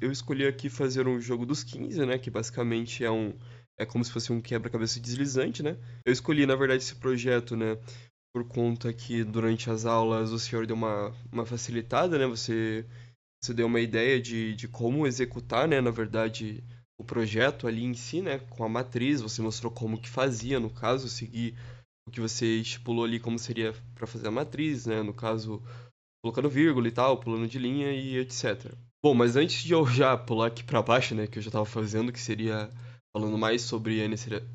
eu escolhi aqui fazer um jogo dos 15, né? Que basicamente é como se fosse um quebra-cabeça deslizante, né? Eu escolhi, na verdade, esse projeto, né? Por conta que durante as aulas o senhor deu uma facilitada, né? Você deu uma ideia de como executar, né? Na verdade, o projeto ali em si, né? Com a matriz, você mostrou como que fazia, no caso, seguir o que você estipulou ali como seria para fazer a matriz, né? No caso, colocando vírgula e tal, pulando de linha e etc. Bom, mas antes de eu já pular aqui para baixo, né, que eu já estava fazendo, que seria falando mais sobre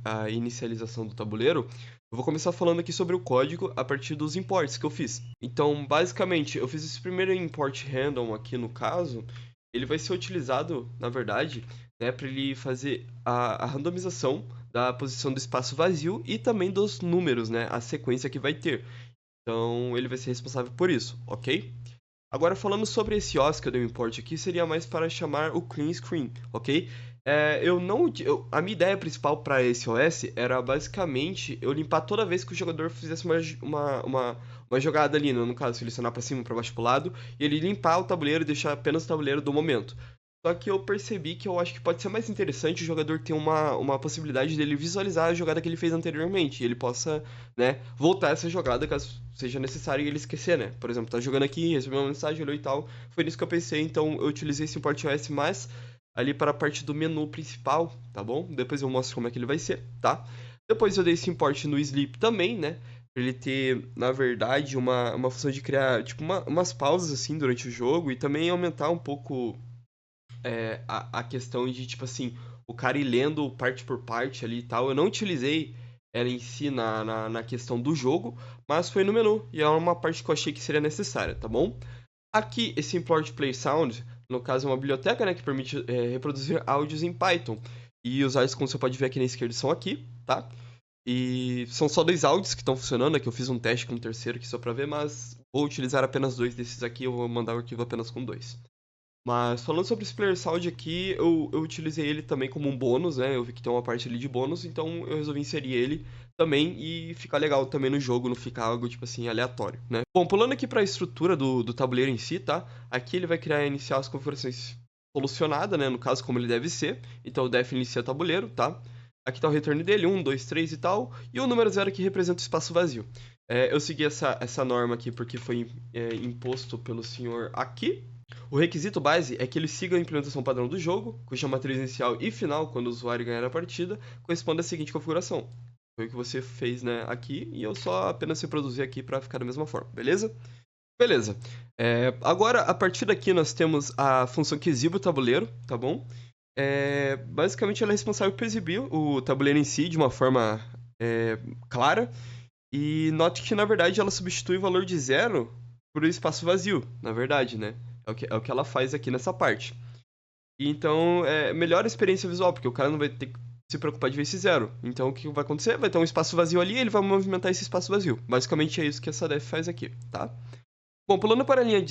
a inicialização do tabuleiro, eu vou começar falando aqui sobre o código a partir dos imports que eu fiz. Então, basicamente, eu fiz esse primeiro import random aqui no caso, ele vai ser utilizado, na verdade, né, para ele fazer a randomização da posição do espaço vazio e também dos números, né, a sequência que vai ter. Então, ele vai ser responsável por isso, ok? Agora, falando sobre esse OS que eu dei um import aqui, seria mais para chamar o clean screen, ok? Eu não, a minha ideia principal para esse OS era basicamente eu limpar toda vez que o jogador fizesse uma jogada ali, né? No caso, selecionar para cima, para baixo, para o lado, e ele limpar o tabuleiro e deixar apenas o tabuleiro do momento. Só que eu percebi que eu acho que pode ser mais interessante o jogador ter uma possibilidade dele visualizar a jogada que ele fez anteriormente. E ele possa, né, voltar essa jogada caso seja necessário ele esquecer, né? Por exemplo, tá jogando aqui, recebeu uma mensagem, olhou e tal. Foi nisso que eu pensei, então eu utilizei esse import OS mais ali para a parte do menu principal, tá bom? Depois eu mostro como é que ele vai ser, tá? Depois eu dei esse import no Sleep também, né? Pra ele ter, na verdade, uma função de criar, tipo, umas pausas assim durante o jogo e também aumentar um pouco a questão de, tipo assim, o cara ir lendo parte por parte ali e tal. Eu não utilizei ela em si na questão do jogo, mas foi no menu, e é uma parte que eu achei que seria necessária, tá bom? Aqui, esse import play sound, no caso é uma biblioteca, né, que permite reproduzir áudios em Python. E os áudios, como você pode ver aqui na esquerda, são aqui, tá? E são só dois áudios que estão funcionando, aqui eu fiz um teste com o terceiro aqui só pra ver, mas vou utilizar apenas dois desses aqui, eu vou mandar o arquivo apenas com dois. Mas falando sobre esse Player Sound aqui, eu utilizei ele também como um bônus, né? Eu vi que tem uma parte ali de bônus, então eu resolvi inserir ele também e ficar legal também no jogo, não ficar algo, tipo assim, aleatório, né? Bom, pulando aqui para a estrutura do tabuleiro em si, tá? Aqui ele vai criar e iniciar as configurações solucionadas, né? No caso, como ele deve ser. Então o def inicia tabuleiro, tá? Aqui tá o return dele, 1, 2, 3 e tal. E o número 0 que representa o espaço vazio. Eu segui essa norma aqui porque foi imposto pelo senhor aqui. O requisito base é que ele siga a implementação padrão do jogo, cuja matriz inicial e final, quando o usuário ganhar a partida, corresponde à seguinte configuração. Foi o que você fez, né, aqui, e eu só apenas reproduzi aqui para ficar da mesma forma, beleza? Beleza. Agora, a partir daqui, nós temos a função que exibe o tabuleiro, tá bom? Basicamente, ela é responsável por exibir o tabuleiro em si de uma forma clara. E note que, na verdade, ela substitui o valor de zero por um espaço vazio, na verdade, né? É o que ela faz aqui nessa parte. E então, melhora a experiência visual, porque o cara não vai ter que se preocupar de ver esse zero. Então, o que vai acontecer? Vai ter um espaço vazio ali e ele vai movimentar esse espaço vazio. Basicamente, é isso que essa def faz aqui, tá? Bom, pulando para a linha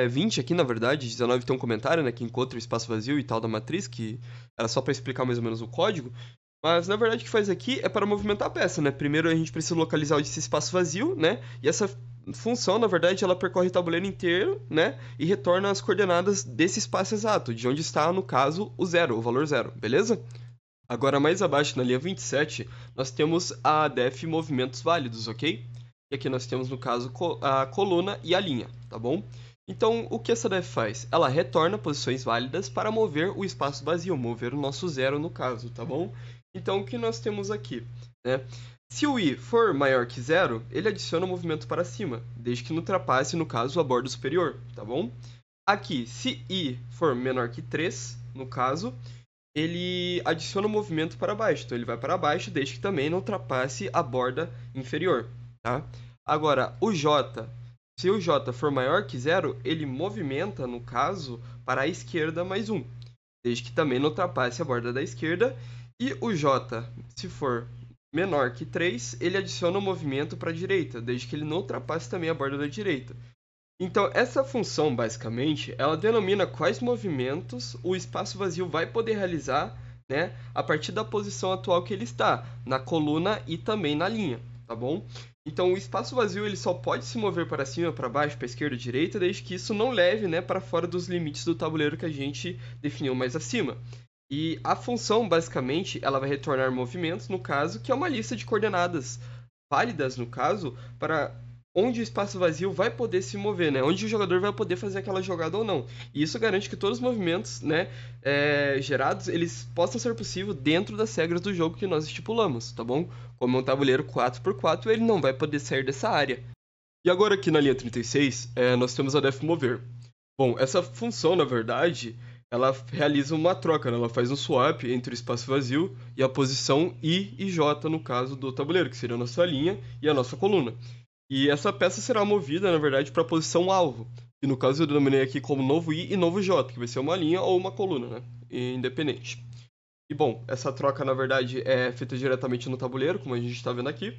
20 aqui, na verdade, 19 tem um comentário, né, que encontra o espaço vazio e tal da matriz, que era só para explicar mais ou menos o código. Mas, na verdade, o que faz aqui é para movimentar a peça, né? Primeiro a gente precisa localizar esse espaço vazio, né? E essa função, na verdade, ela percorre o tabuleiro inteiro, né? E retorna as coordenadas desse espaço exato, de onde está, no caso, o zero, o valor zero, beleza? Agora, mais abaixo, na linha 27, nós temos a def movimentos válidos, ok? E aqui nós temos, no caso, a coluna e a linha, tá bom? Então, o que essa def faz? Ela retorna posições válidas para mover o espaço vazio, mover o nosso zero, no caso, tá bom? Então, o que nós temos aqui, né? Se o i for maior que zero, ele adiciona o movimento para cima, desde que não ultrapasse, no caso, a borda superior, tá bom? Aqui, se i for menor que 3, no caso, ele adiciona o movimento para baixo. Então ele vai para baixo, desde que também não ultrapasse a borda inferior, tá? Agora, se o J for maior que zero, ele movimenta, no caso, para a esquerda mais um, desde que também não ultrapasse a borda da esquerda. E o J, se for menor que 3, ele adiciona o movimento para a direita, desde que ele não ultrapasse também a borda da direita. Então, essa função, basicamente, ela denomina quais movimentos o espaço vazio vai poder realizar, né, a partir da posição atual que ele está, na coluna e também na linha, tá bom? Então, o espaço vazio ele só pode se mover para cima, para baixo, para esquerda, direita, desde que isso não leve, né, para fora dos limites do tabuleiro que a gente definiu mais acima. E a função, basicamente, ela vai retornar movimentos, no caso, que é uma lista de coordenadas válidas, no caso, para onde o espaço vazio vai poder se mover, né? Onde o jogador vai poder fazer aquela jogada ou não. E isso garante que todos os movimentos, né, gerados, eles possam ser possíveis dentro das regras do jogo que nós estipulamos, tá bom? Como é um tabuleiro 4x4, ele não vai poder sair dessa área. E agora aqui na linha 36, nós temos a def mover. Bom, essa função, na verdade, ela realiza uma troca, né? Ela faz um swap entre o espaço vazio e a posição I e J, no caso do tabuleiro, que seria a nossa linha e a nossa coluna. E essa peça será movida, na verdade, para a posição alvo, que no caso eu denominei aqui como novo I e novo J, que vai ser uma linha ou uma coluna, né? Independente. E bom, essa troca, na verdade, é feita diretamente no tabuleiro, como a gente está vendo aqui,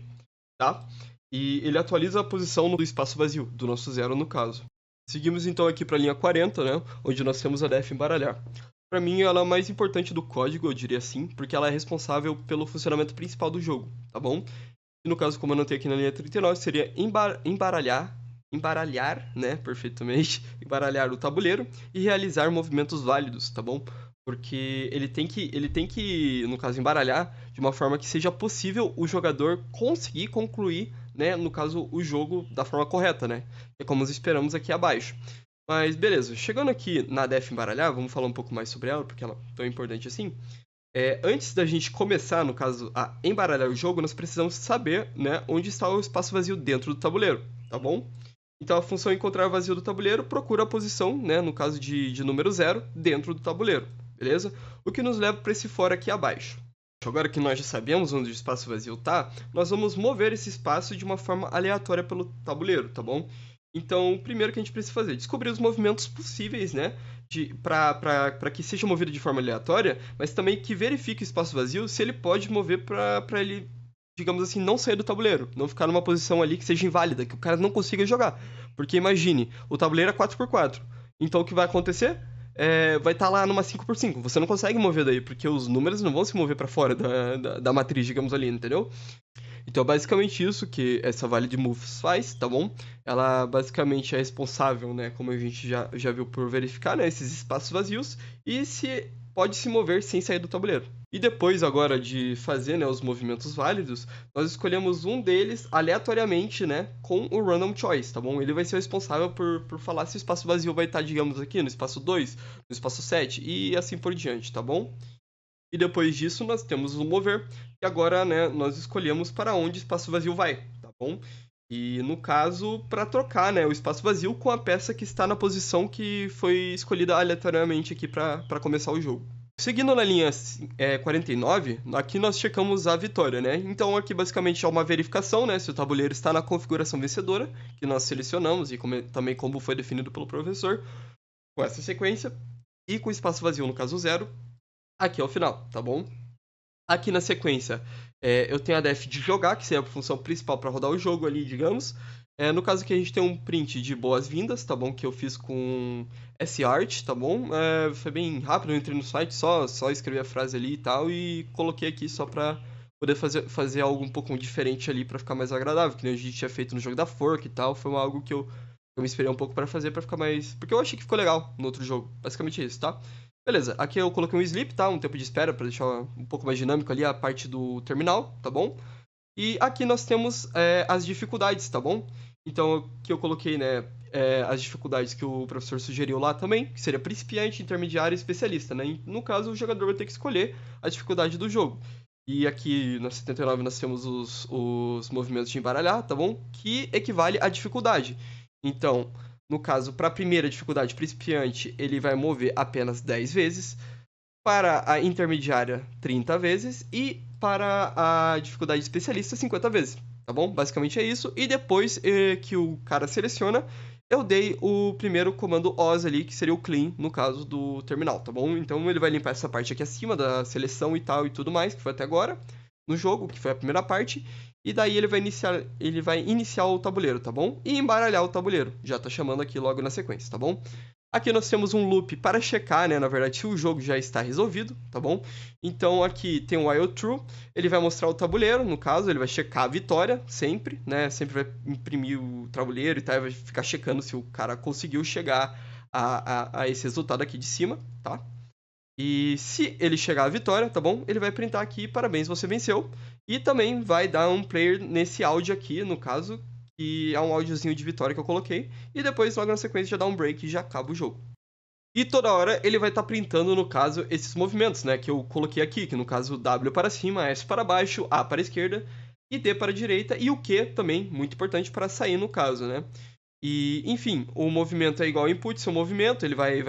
tá? E ele atualiza a posição do espaço vazio, do nosso zero no caso. Seguimos então aqui para a linha 40, né? Onde nós temos a def embaralhar. Para mim, ela é a mais importante do código, eu diria assim, porque ela é responsável pelo funcionamento principal do jogo, tá bom? E no caso, como eu notei aqui na linha 39, seria embaralhar, né, perfeitamente, embaralhar o tabuleiro e realizar movimentos válidos, tá bom? Porque ele tem que, no caso, embaralhar de uma forma que seja possível o jogador conseguir concluir, né, no caso, o jogo da forma correta, né? É como nós esperamos aqui abaixo. Mas beleza, chegando aqui na def embaralhar, vamos falar um pouco mais sobre ela, porque ela é tão importante assim. Antes da gente começar, no caso, a embaralhar o jogo, nós precisamos saber, né, onde está o espaço vazio dentro do tabuleiro, tá bom? Então a função encontrar vazio do tabuleiro procura a posição, né, no caso de número 0, dentro do tabuleiro, beleza? O que nos leva para esse fora aqui abaixo. Agora que nós já sabemos onde o espaço vazio está, nós vamos mover esse espaço de uma forma aleatória pelo tabuleiro, tá bom? Então, o primeiro que a gente precisa fazer é descobrir os movimentos possíveis, né? Para que seja movido de forma aleatória, mas também que verifique o espaço vazio se ele pode mover para ele, digamos assim, não sair do tabuleiro, não ficar numa posição ali que seja inválida, que o cara não consiga jogar. Porque imagine, o tabuleiro é 4x4. Então o que vai acontecer? Vai estar lá numa 5x5. Você não consegue mover daí, porque os números não vão se mover para fora da matriz, digamos ali, entendeu? Então, basicamente isso que essa Valid Moves faz, tá bom? Ela basicamente é responsável, né, como a gente já viu por verificar, né, esses espaços vazios e se pode se mover sem sair do tabuleiro. E depois agora de fazer, né, os movimentos válidos, nós escolhemos um deles aleatoriamente, né, com o Random Choice, tá bom? Ele vai ser responsável por falar se o espaço vazio vai estar, digamos, aqui no espaço 2, no espaço 7 e assim por diante, tá bom? E depois disso nós temos o mover, e agora, né, nós escolhemos para onde o espaço vazio vai, tá bom? E no caso, para trocar, né, o espaço vazio com a peça que está na posição que foi escolhida aleatoriamente aqui para começar o jogo. Seguindo na linha 49, aqui nós checamos a vitória, né? Então aqui basicamente é uma verificação, né, se o tabuleiro está na configuração vencedora, que nós selecionamos e também como foi definido pelo professor, com essa sequência, e com espaço vazio no caso 0, aqui é o final, tá bom? Aqui na sequência, eu tenho a def de jogar, que seria a função principal para rodar o jogo ali, digamos. No caso aqui a gente tem um print de boas-vindas, tá bom? Que eu fiz com SArt, tá bom? Foi bem rápido, eu entrei no site, só escrevi a frase ali e tal, e coloquei aqui só pra poder fazer algo um pouco diferente ali pra ficar mais agradável, que nem a gente tinha feito no jogo da Fork e tal. Foi algo que eu me esperei um pouco pra fazer, pra ficar mais... Porque eu achei que ficou legal no outro jogo. Basicamente isso, tá? Beleza, aqui eu coloquei um sleep, tá? Um tempo de espera para deixar um pouco mais dinâmico ali a parte do terminal, tá bom? E aqui nós temos as dificuldades, tá bom? Então aqui eu coloquei, né, as dificuldades que o professor sugeriu lá também, que seria principiante, intermediário e especialista, né? E, no caso, o jogador vai ter que escolher a dificuldade do jogo. E aqui na 79 nós temos os movimentos de embaralhar, tá bom? Que equivale à dificuldade. Então, no caso, para a primeira dificuldade principiante, ele vai mover apenas 10 vezes. Para a intermediária, 30 vezes. E para a dificuldade especialista, 50 vezes. Tá bom? Basicamente é isso. E depois que o cara seleciona, eu dei o primeiro comando OS ali, que seria o clean, no caso do terminal, tá bom? Então ele vai limpar essa parte aqui acima da seleção e tal e tudo mais, que foi até agora no jogo, que foi a primeira parte. E daí ele vai iniciar o tabuleiro, tá bom? E embaralhar o tabuleiro. Já tá chamando aqui logo na sequência, tá bom? Aqui nós temos um loop para checar, né, na verdade, se o jogo já está resolvido, tá bom? Então aqui tem o while true, ele vai mostrar o tabuleiro, no caso, ele vai checar a vitória, sempre, né? Sempre vai imprimir o tabuleiro e tal, e vai ficar checando se o cara conseguiu chegar a esse resultado aqui de cima, tá? E se ele chegar à vitória, tá bom? Ele vai printar aqui, parabéns, você venceu. E também vai dar um player nesse áudio aqui, no caso, que é um áudiozinho de vitória que eu coloquei. E depois, logo na sequência, já dá um break e já acaba o jogo. E toda hora ele vai estar printando, no caso, esses movimentos, né? Que eu coloquei aqui, que no caso W para cima, S para baixo, A para esquerda e D para direita. E o Q também, muito importante para sair no caso, né? E, enfim, o movimento é igual ao input, seu movimento, ele vai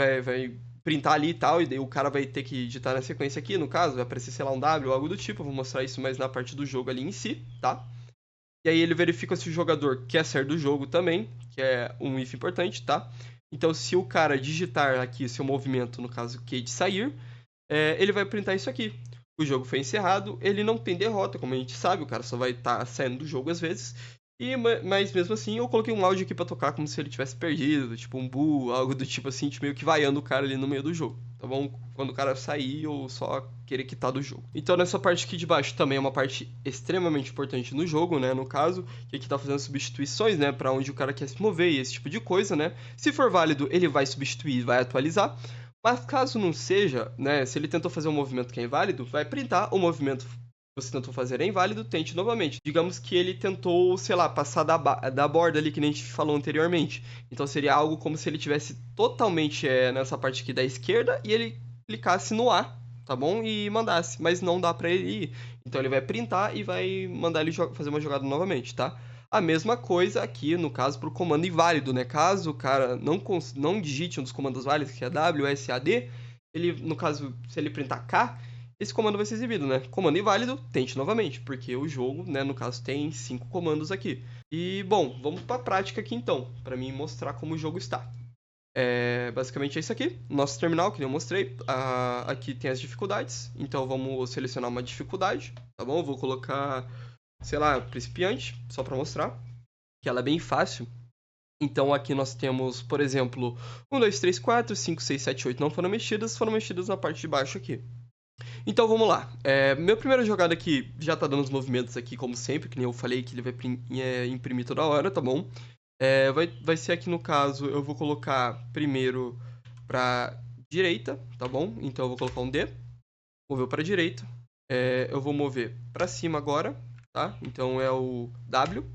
printar ali e tal, e daí o cara vai ter que digitar na sequência aqui, no caso, vai aparecer, sei lá, um W ou algo do tipo, eu vou mostrar isso mais na parte do jogo ali em si, tá? E aí ele verifica se o jogador quer sair do jogo também, que é um if importante, tá? Então, se o cara digitar aqui seu movimento, no caso, Q de sair, ele vai printar isso aqui. O jogo foi encerrado, ele não tem derrota, como a gente sabe, o cara só vai estar saindo do jogo às vezes. Mas mesmo assim, eu coloquei um áudio aqui pra tocar como se ele tivesse perdido, tipo um bu, algo do tipo assim, tipo, meio que vaiando o cara ali no meio do jogo, tá bom? Quando o cara sair ou só querer quitar do jogo. Então, nessa parte aqui de baixo também é uma parte extremamente importante no jogo, né? No caso, que aqui tá fazendo substituições, né? Pra onde o cara quer se mover e esse tipo de coisa, né? Se for válido, ele vai substituir, vai atualizar. Mas caso não seja, né? Se ele tentou fazer um movimento que é inválido, vai printar o movimento que você tentou fazer é inválido, tente novamente. Digamos que ele tentou, sei lá, passar da borda ali que nem a gente falou anteriormente. Então seria algo como se ele tivesse totalmente nessa parte aqui da esquerda e ele clicasse no A, tá bom? E mandasse, mas não dá pra ele ir. Então ele vai printar e vai mandar ele fazer uma jogada novamente, tá? A mesma coisa aqui, no caso, para o comando inválido, né? Caso o cara não digite um dos comandos válidos, que é WSAD, ele, no caso, se ele printar K, esse comando vai ser exibido, né? Comando inválido, tente novamente, porque o jogo, né, no caso, tem 5 comandos aqui. E, bom, vamos para a prática aqui então, para mim mostrar como o jogo está. Basicamente é isso aqui, nosso terminal, que nem eu mostrei. Aqui tem as dificuldades, então vamos selecionar uma dificuldade, tá bom? Eu vou colocar, sei lá, principiante, só para mostrar, que ela é bem fácil. Então aqui nós temos, por exemplo, 1, 2, 3, 4, 5, 6, 7, 8 não foram mexidas na parte de baixo aqui. Então vamos lá. Minha primeira jogada aqui já tá dando os movimentos aqui, como sempre, que nem eu falei que ele vai imprimir toda hora, tá bom? Vai ser aqui no caso, eu vou colocar primeiro pra direita, tá bom? Então eu vou colocar um D, mover pra direita. Eu vou mover pra cima agora, tá? Então é o W.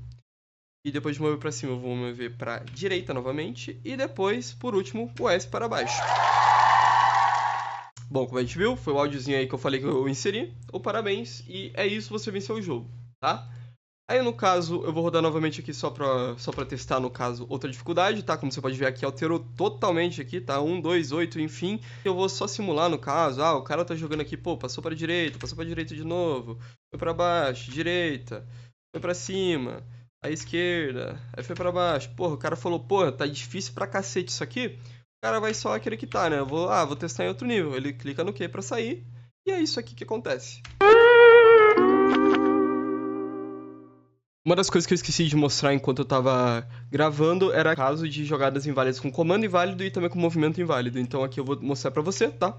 E depois de mover pra cima, eu vou mover pra direita novamente. E depois, por último, o S para baixo. Bom, como a gente viu, foi o áudiozinho aí que eu falei que eu inseri. Parabéns, e é isso, você venceu o jogo, tá? Aí, no caso, eu vou rodar novamente aqui só pra testar, no caso, outra dificuldade, tá? Como você pode ver aqui, alterou totalmente aqui, tá? 1, 2, 8, enfim. Eu vou só simular, no caso, o cara tá jogando aqui, pô, passou pra direita de novo, foi pra baixo, direita, foi pra cima, à esquerda, aí foi pra baixo. Porra, o cara falou, porra, tá difícil pra cacete isso aqui. O cara vai só querer quitar, né? Vou testar em outro nível. Ele clica no Q pra sair, e é isso aqui que acontece. Uma das coisas que eu esqueci de mostrar enquanto eu tava gravando era o caso de jogadas inválidas com comando inválido e também com movimento inválido. Então aqui eu vou mostrar pra você, tá?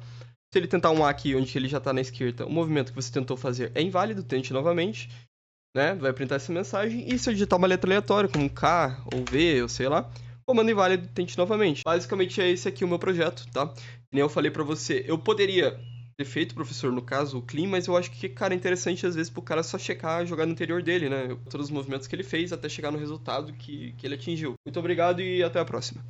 Se ele tentar um A aqui, onde ele já tá na esquerda, o movimento que você tentou fazer é inválido, tente novamente, né? Vai printar essa mensagem. E se eu digitar uma letra aleatória, como K ou V, ou sei lá, comando inválido, tente novamente. Basicamente é esse aqui o meu projeto, tá? Que nem eu falei pra você, eu poderia ter feito, professor, no caso, o clean, mas eu acho que, cara, é interessante às vezes pro cara só checar a jogada anterior dele, né? Todos os movimentos que ele fez até chegar no resultado que ele atingiu. Muito obrigado e até a próxima.